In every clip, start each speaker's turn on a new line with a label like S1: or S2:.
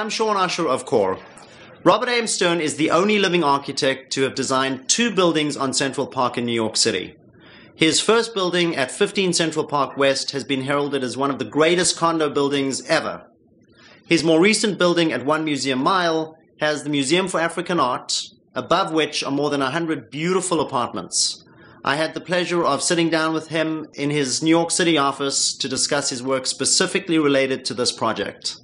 S1: I'm Shaun Osher of CORE. Robert A.M. Stone is the only living architect to have designed 2 buildings on Central Park in New York City. His first building at 15 Central Park West has been heralded as one of the greatest condo buildings ever. His more recent building at 1 Museum Mile has the Museum for African Art, above which are more than 100 beautiful apartments. I had the pleasure of sitting down with him in his New York City office to discuss his work specifically related to this project.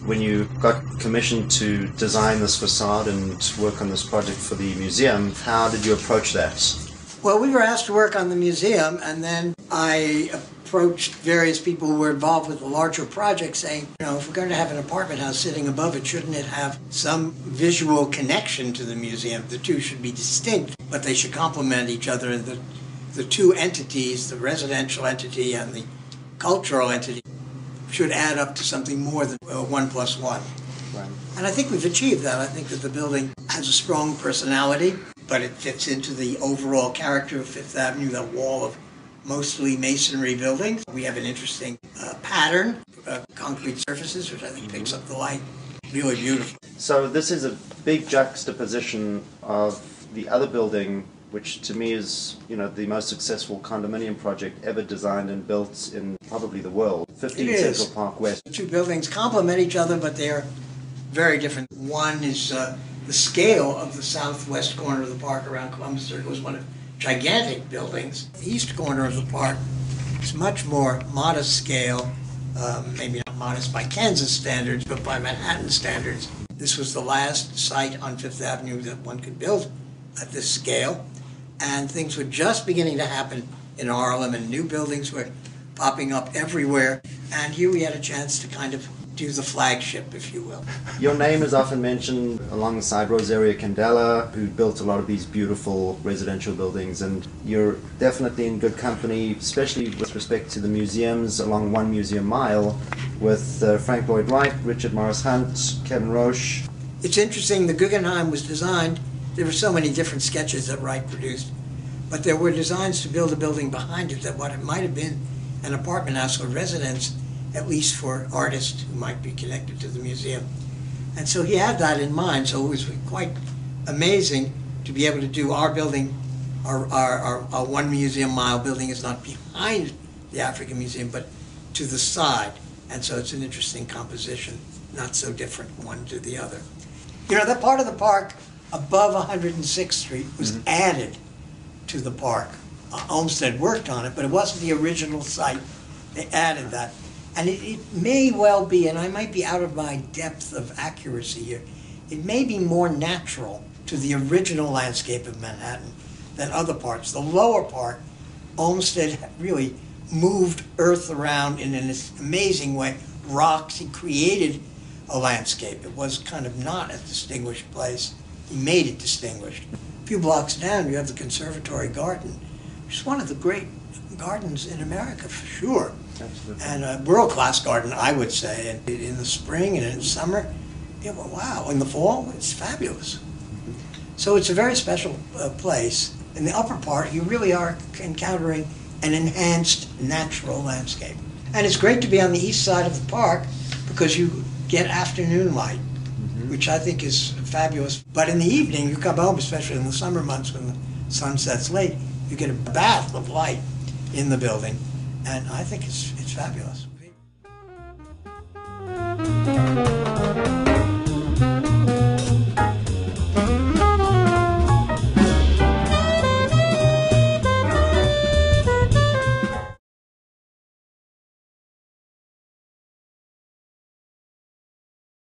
S1: When you got commissioned to design this facade and work on this project for the museum, how did you approach that?
S2: Well, we were asked to work on the museum, and then I approached various people who were involved with the larger project saying, if we're going to have an apartment house sitting above it, shouldn't it have some visual connection to the museum? The two should be distinct, but they should complement each other. And the two entities, the residential entity and the cultural entity, should add up to something more than 1 plus 1.
S1: Right.
S2: And I think we've achieved that. I think that the building has a strong personality, but it fits into the overall character of Fifth Avenue, that wall of mostly masonry buildings. We have an interesting pattern of concrete surfaces, which I think picks up the light. Really beautiful.
S1: So this is a big juxtaposition of the other building, which to me is, the most successful condominium project ever designed and built in probably the world. 15 Central Park West.
S2: The two buildings complement each other, but they're very different. One is the scale of the southwest corner of the park around Columbus Circle was one of gigantic buildings. The east corner of the park is much more modest scale, maybe not modest by Kansas standards, but by Manhattan standards. This was the last site on Fifth Avenue that one could build at this scale. And things were just beginning to happen in Harlem, and new buildings were popping up everywhere. And here we had a chance to kind of do the flagship, if you will.
S1: Your name is often mentioned alongside Rosario Candela, who built a lot of these beautiful residential buildings, and you're definitely in good company, especially with respect to the museums along 1 Museum Mile, with Frank Lloyd Wright, Richard Morris Hunt, Kevin Roche.
S2: It's interesting, the Guggenheim was designed. There were so many different sketches that Wright produced, but there were designs to build a building behind it that what it might have been an apartment house or residence, at least for artists who might be connected to the museum. And so he had that in mind, so it was quite amazing to be able to do our building. Our 1 Museum Mile building is not behind the African Museum, but to the side. And so it's an interesting composition, not so different one to the other. That part of the park above 106th Street was added to the park. Olmsted worked on it, but it wasn't the original site. They added that. And it may well be, and I might be out of my depth of accuracy here, it may be more natural to the original landscape of Manhattan than other parts. The lower part, Olmsted really moved earth around in an amazing way. Rocks, he created a landscape. It was kind of not a distinguished place. He made it distinguished. A few blocks down, you have the Conservatory Garden, which is one of the great gardens in America, for sure.
S1: Absolutely.
S2: And a world-class garden, I would say. And in the spring and in summer, wow. In the fall, it's fabulous. So it's a very special place. In the upper part, you really are encountering an enhanced natural landscape. And it's great to be on the east side of the park because you get afternoon light, which I think is fabulous. But in the evening, you come home, especially in the summer months when the sun sets late, you get a bath of light in the building, and I think it's fabulous.